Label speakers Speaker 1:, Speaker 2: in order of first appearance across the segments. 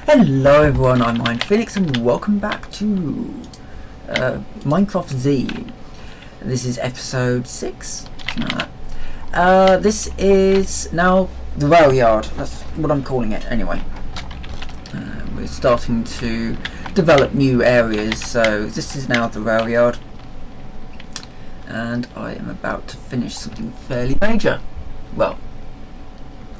Speaker 1: Hello everyone, I'm MinecraftZ and welcome back to MinecraftZ. This is episode 6, something like that. This is now the rail yard, that's what I'm calling it anyway. We're starting to develop new areas, so this is now the rail yard. And I am about to finish something fairly major. Well,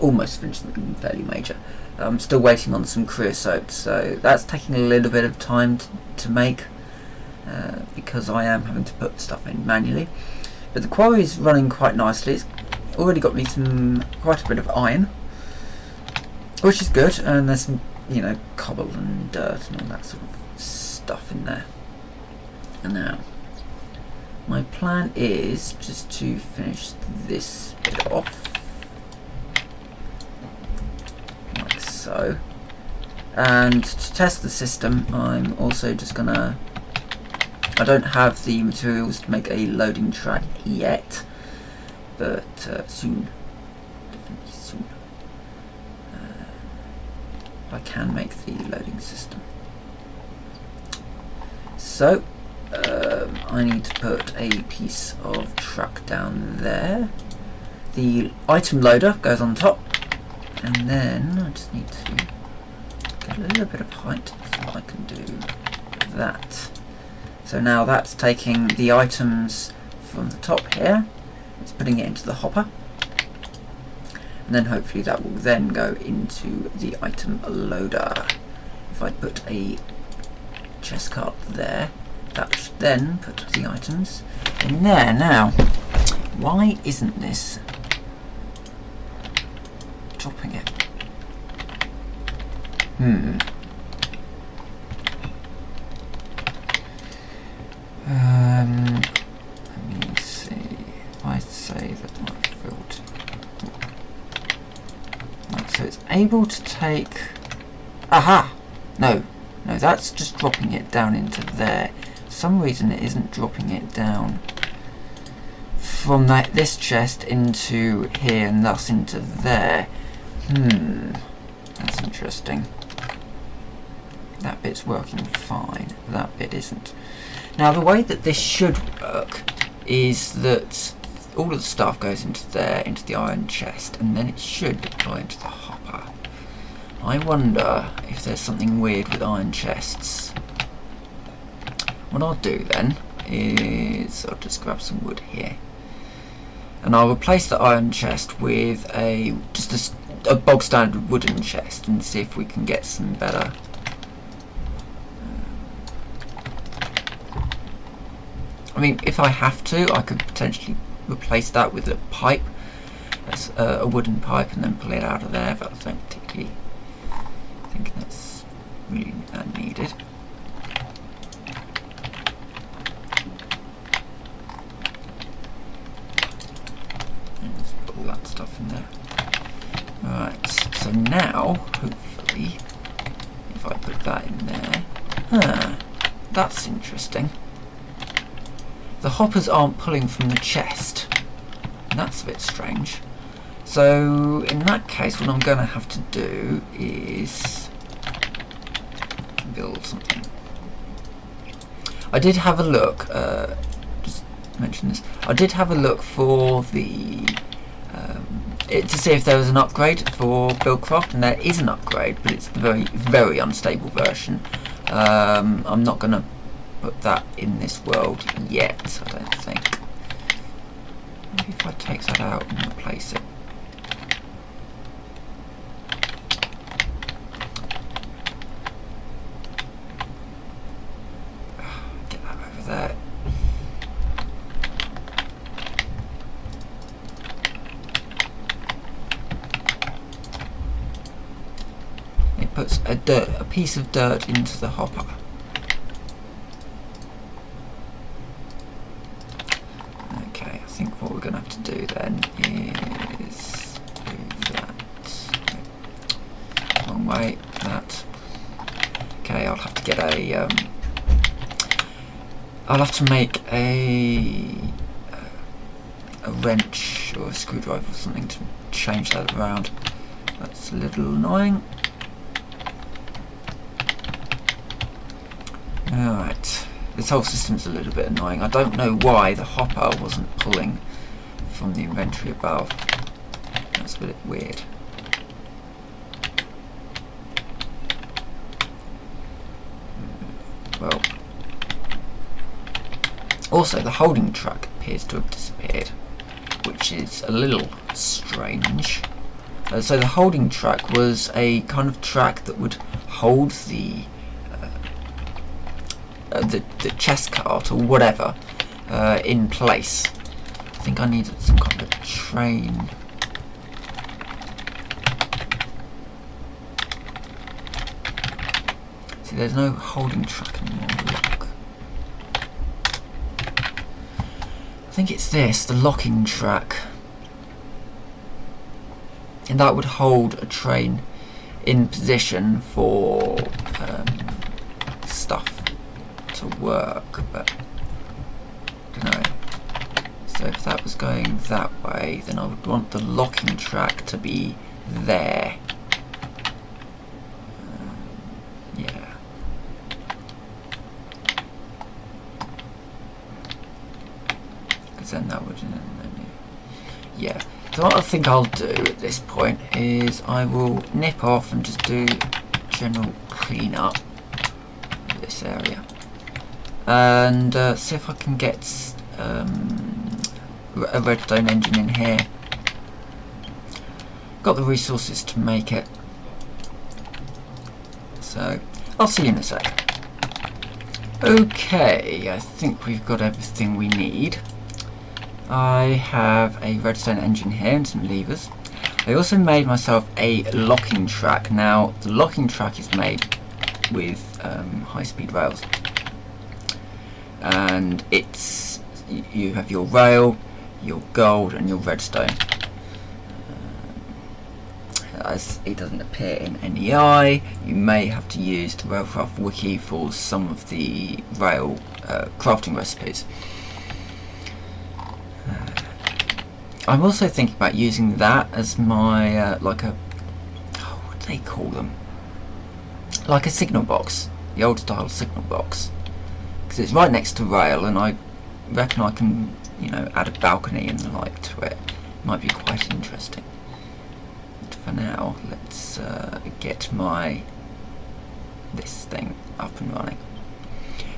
Speaker 1: almost finished something fairly major. I'm still waiting on some creosote, so that's taking a little bit of time to make because I am having to put stuff in manually. But the quarry is running quite nicely. It's already got me quite a bit of iron, which is good, and there's some, cobble and dirt and all that sort of stuff in there. And now, my plan is just to finish this bit off. So, and to test the system, I'm also just gonna, I don't have the materials to make a loading track yet, but soon, definitely soon, I can make the loading system. So I need to put a piece of track down there. The item loader goes on top. And then I just need to get a little bit of height so I can do that. So now that's taking the items from the top here, it's putting it into the hopper, and then hopefully that will then go into the item loader. If I put a chest cart there, that should then put the items in there. Now, why isn't this dropping it? Let me see. If I say that my filter, right, so it's able to take. Aha! No, that's just dropping it down into there. For some reason, it isn't dropping it down from this chest into here and thus into there. That's interesting. That bit's working fine, that bit isn't. Now the way that this should work is that all of the stuff goes into there, into the iron chest, and then it should deploy into the hopper. I wonder if there's something weird with iron chests. What I'll do then is I'll just grab some wood here, and I'll replace the iron chest with just a bog standard wooden chest and see if we can get some better. I mean, if I have to, I could potentially replace that with a pipe, a wooden pipe, and then pull it out of there, but I don't particularly think that's really needed. Let's put all that stuff in there. Right, so now, hopefully, if I put that in there, that's interesting. The hoppers aren't pulling from the chest, and that's a bit strange. So, in that case, what I'm going to have to do is build something. I did have a look, just mention this, I did have a look for the to see if there was an upgrade for Buildcraft, and there is an upgrade, but it's the very, very unstable version. I'm not going to put that in this world yet, I don't think. Maybe if I take that out and replace it. Get that over there. Puts a piece of dirt into the hopper. Okay, I think what we're going to have to do then is do that. Wrong way, that. Okay, I'll have to get I'll have to make a wrench or a screwdriver or something to change that around. That's a little annoying. Alright, this whole system's a little bit annoying. I don't know why the hopper wasn't pulling from the inventory above. That's a bit weird. Well, also the holding track appears to have disappeared, which is a little strange. So the holding track was a kind of track that would hold the chest cart or whatever in place. I think I needed some kind of train. See, there's no holding track anymore. Lock. I think it's this, the locking track. And that would hold a train in position for stuff to work, but I don't know. So if that was going that way, then I would want the locking track to be there. Yeah. Because then that would... yeah. So what I think I'll do at this point is I will nip off and just do general clean up of this area. And see if I can get a redstone engine in here. Got the resources to make it. So I'll see you in a sec. Okay, I think we've got everything we need. I have a redstone engine here and some levers. I also made myself a locking track. Now the locking track is made with high-speed rails, and it's you have your rail, your gold and your redstone. As it doesn't appear in NEI, you may have to use the Railcraft wiki for some of the rail crafting recipes. I'm also thinking about using that as my like a what do they call them? Like a signal box, the old style signal box, because it's right next to rail, and I reckon I can, you know, add a balcony and the like to it. Might be quite interesting. But for now, let's get this thing up and running.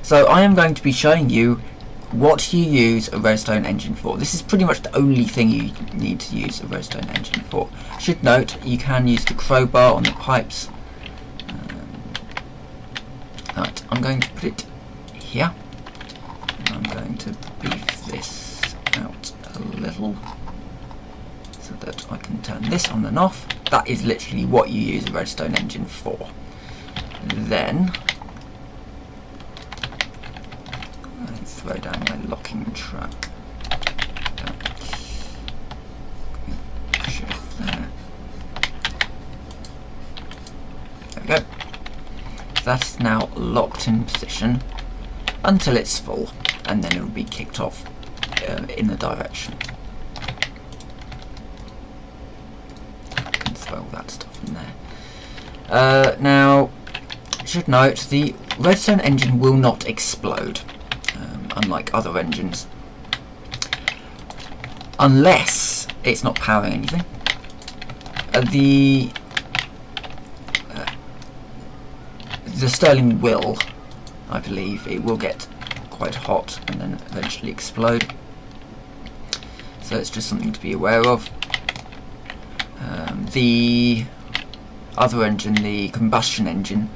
Speaker 1: So I am going to be showing you what you use a redstone engine for. This is pretty much the only thing you need to use a redstone engine for. Should note, you can use the crowbar on the pipes. Right, I'm going to put it here. And I'm going to beef this out a little so that I can turn this on and off. That is literally what you use a redstone engine for. Then throw down my locking track. Push it off there. There we go. That's now locked in position until it's full, and then it will be kicked off in the direction. I can throw all that stuff in there. Now, should note, the redstone engine will not explode. Unlike other engines, unless it's not powering anything. The Sterling will, I believe, it will get quite hot and then eventually explode. So it's just something to be aware of. The other engine, the combustion engine,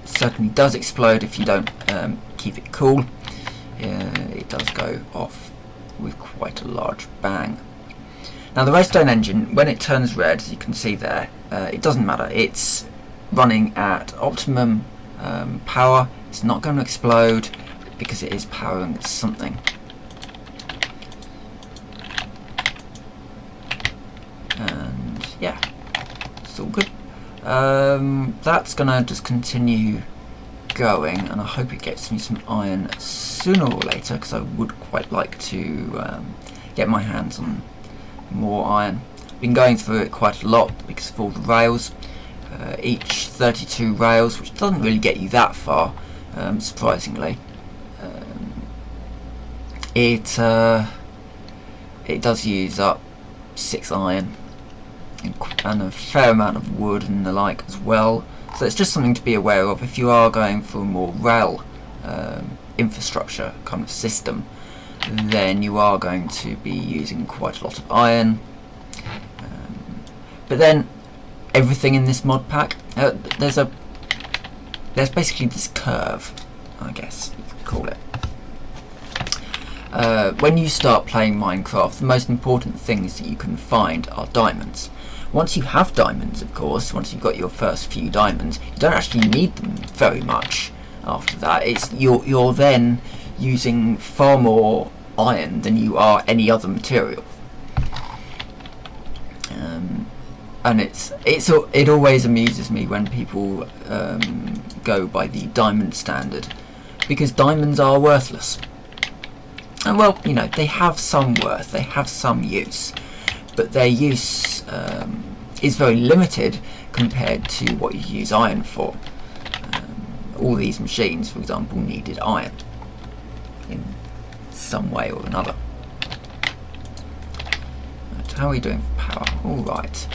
Speaker 1: certainly does explode if you don't keep it cool. It does go off with quite a large bang. Now the redstone engine, when it turns red, as you can see there, it doesn't matter. It's running at optimum power. It's not going to explode because it is powering something. And yeah, it's all good. That's going to just continue going, and I hope it gets me some iron sooner or later, because I would quite like to get my hands on more iron. Been going through it quite a lot because of all the rails, each 32 rails, which doesn't really get you that far, surprisingly. It does use up 6 iron and a fair amount of wood and the like as well. So it's just something to be aware of if you are going for a more rail infrastructure kind of system. Then you are going to be using quite a lot of iron. But then everything in this mod pack, there's basically this curve, I guess you could call it. When you start playing Minecraft, the most important things that you can find are diamonds. Once you have diamonds, of course, once you've got your first few diamonds, you don't actually need them very much after that. You're then using far more iron than you are any other material. And it always amuses me when people go by the diamond standard, because diamonds are worthless. And well, you know, they have some worth, they have some use, but their use is very limited compared to what you use iron for. All these machines, for example, needed iron in some way or another. Right, how are we doing for power? All right.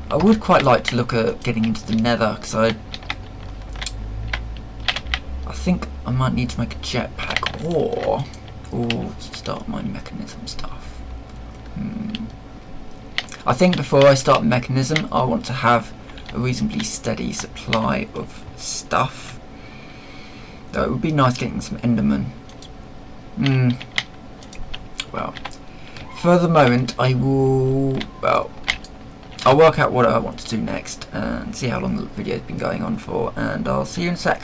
Speaker 1: I would quite like to look at getting into the nether, because I think I might need to make a jetpack or start my mechanism stuff. I think before I start mechanism, I want to have a reasonably steady supply of stuff. Though it would be nice getting some endermen. Well, for the moment, I'll work out what I want to do next and see how long the video's been going on for, and I'll see you in a sec.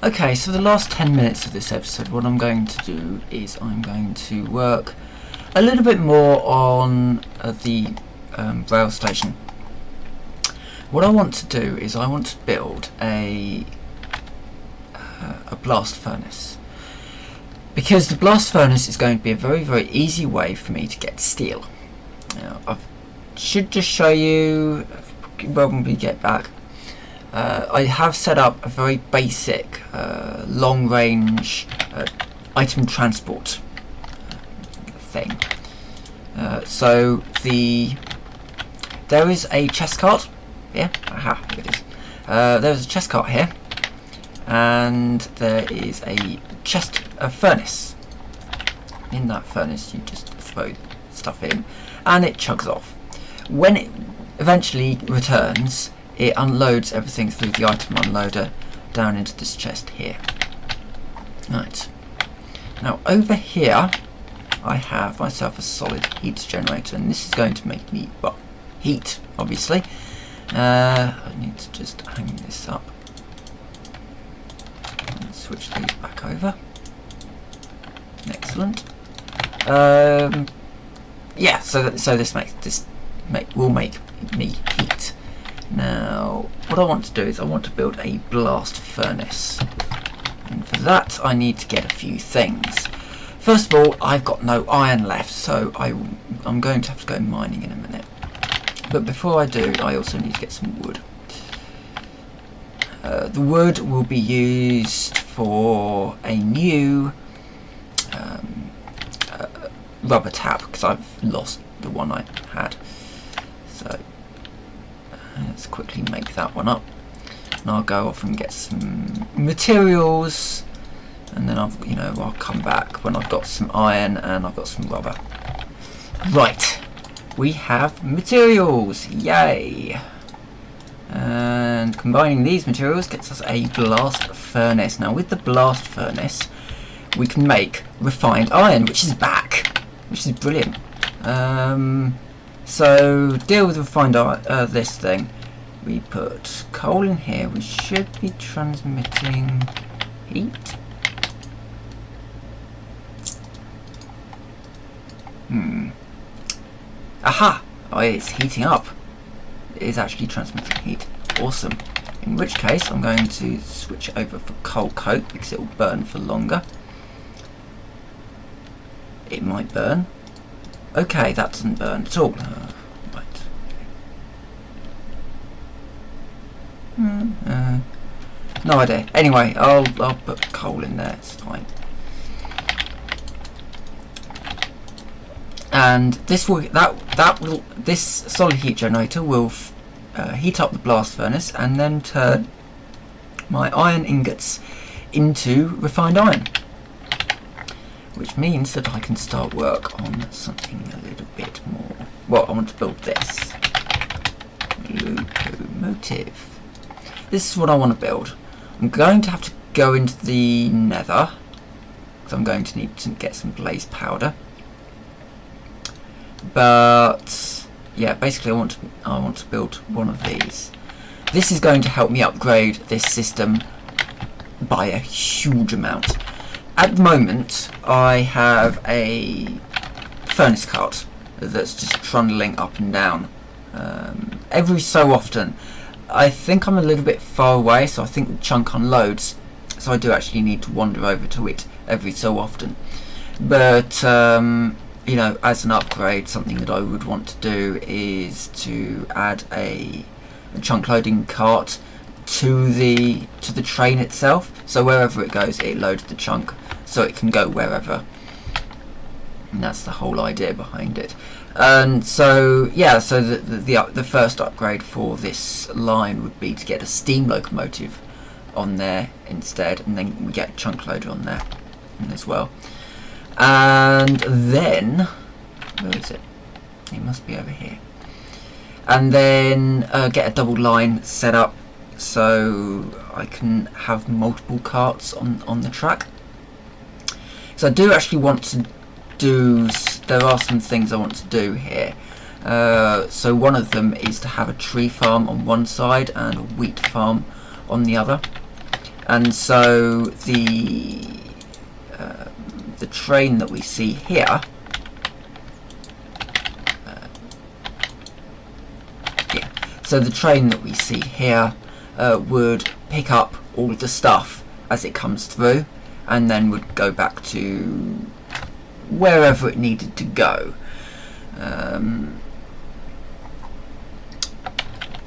Speaker 1: Okay, so the last 10 minutes of this episode, what I'm going to do is I'm going to work a little bit more on the rail station. What I want to do is I want to build a blast furnace, because the blast furnace is going to be a very, very easy way for me to get steel. Now, I should just show you when we get back. I have set up a very basic long-range item transport thing. So there is a chest cart here. Aha, here it is. There's a chest cart here, and there is a furnace. In that furnace, you just throw stuff in, and it chugs off. When it eventually returns, it unloads everything through the item unloader down into this chest here. Right. Now over here I have myself a solid heat generator, and this is going to make me, well, heat, obviously. I need to just hang this up and switch these back over. Excellent. Yeah, so this will make me heat. Now, what I want to do is I want to build a blast furnace, and for that I need to get a few things. First of all, I've got no iron left, so I'm going to have to go mining in a minute. But before I do, I also need to get some wood. The wood will be used for a new rubber tap, because I've lost the one I had. So let's quickly make that one up, and I'll go off and get some materials, and then I'll come back when I've got some iron and I've got some rubber. Right, we have materials, yay! And combining these materials gets us a blast furnace. Now with the blast furnace we can make refined iron, which is back, which is brilliant. So deal with refined iron, this thing. We put coal in here. We should be transmitting heat. Aha! Oh, it's heating up. It is actually transmitting heat. Awesome. In which case I'm going to switch it over for coal coke, because it will burn for longer. It might burn. Okay, that doesn't burn at all. Right. No idea. Anyway, I'll put coal in there. It's fine. And this will this solid heat generator will heat up the blast furnace and then turn my iron ingots into refined iron, which means that I can start work on something a little bit more. Well, I want to build this locomotive. This is what I want to build. I'm going to have to go into the nether because I'm going to need to get some blaze powder. But yeah, basically I want to build one of these. This is going to help me upgrade this system by a huge amount. At the moment I have a furnace cart that's just trundling up and down every so often. I think I'm a little bit far away, so I think the chunk unloads, so I do actually need to wander over to it every so often. But you know, as an upgrade, something that I would want to do is to add a chunk loading cart to the train itself, so wherever it goes it loads the chunk so it can go wherever, and that's the whole idea behind it. And so yeah, so the first upgrade for this line would be to get a steam locomotive on there instead, and then we get a chunk loader on there as well. And then, where is it? It must be over here. And then get a double line set up so I can have multiple carts on the track. So I do actually want to do, there are some things I want to do here. So one of them is to have a tree farm on one side and a wheat farm on the other. And so the train that we see here so the train that we see here would pick up all the stuff as it comes through and then would go back to wherever it needed to go,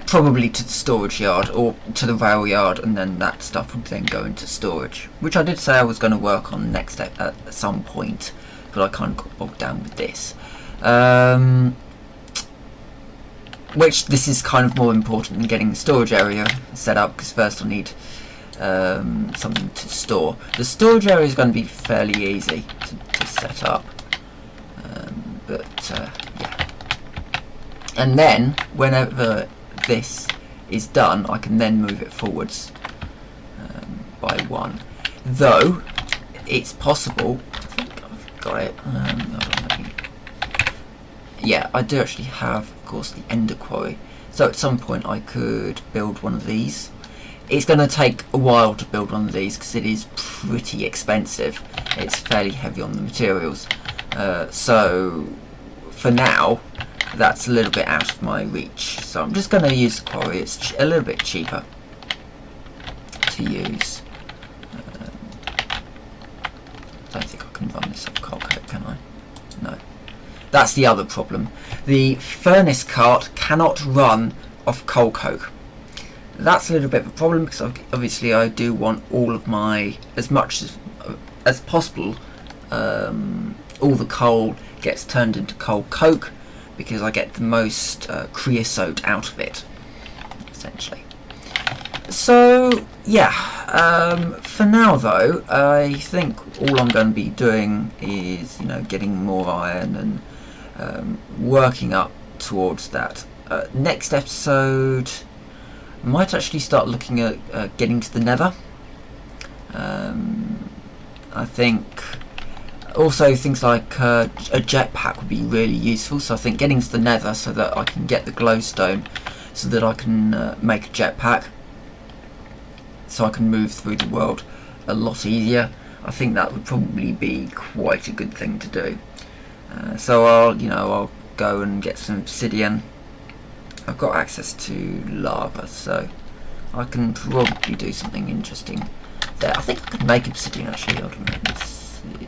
Speaker 1: probably to the storage yard or to the rail yard, and then that stuff would then go into storage, which I did say I was going to work on next at some point, but I kind of got bogged down with this. Which this is kind of more important than getting the storage area set up, because first I'll need something to store. The storage area is going to be fairly easy to set up, but yeah. And then whenever this is done, I can then move it forwards by one. Though it's possible, I think I've got it. Yeah, I do actually have, of course, the ender quarry. So at some point I could build one of these. It's going to take a while to build one of these because it is pretty expensive. It's fairly heavy on the materials. So for now, that's a little bit out of my reach. So I'm just going to use the quarry. It's a little bit cheaper to use. I don't think I can run this off coal coke, can I? No. That's the other problem. The furnace cart cannot run off coal coke. That's a little bit of a problem because obviously I do want all of my, as much as possible, all the coal gets turned into coal coke because I get the most creosote out of it, essentially. So yeah, for now though, I think all I'm going to be doing is, you know, getting more iron and working up towards that. Next episode, I might actually start looking at getting to the nether. I think also things like a jetpack would be really useful, so I think getting to the nether so that I can get the glowstone so that I can make a jetpack so I can move through the world a lot easier. I think that would probably be quite a good thing to do. So I'll go and get some obsidian. I've got access to lava, so I can probably do something interesting there. I think I could make obsidian actually. Hold on, let's see.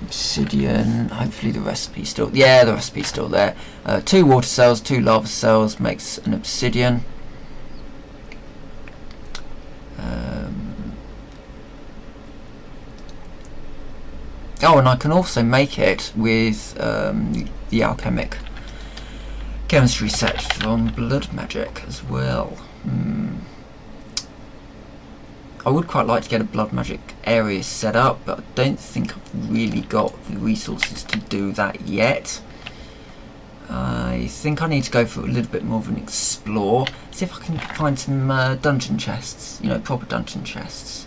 Speaker 1: Obsidian. Hopefully the recipe's still. Yeah, the recipe's still there. 2 water cells, 2 lava cells makes an obsidian. Oh, and I can also make it with the alchemic chemistry set from Blood Magic as well. I would quite like to get a Blood Magic area set up, but I don't think I've really got the resources to do that yet. I think I need to go for a little bit more of an explore, see if I can find some dungeon chests, you know, proper dungeon chests.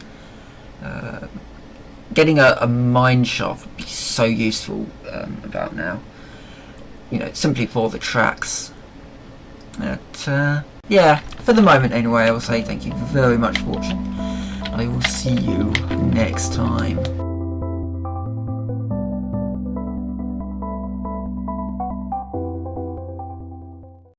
Speaker 1: Getting a mine shaft would be so useful about now, you know, simply for the tracks. But yeah, for the moment anyway, I will say thank you very much for watching. I will see you next time.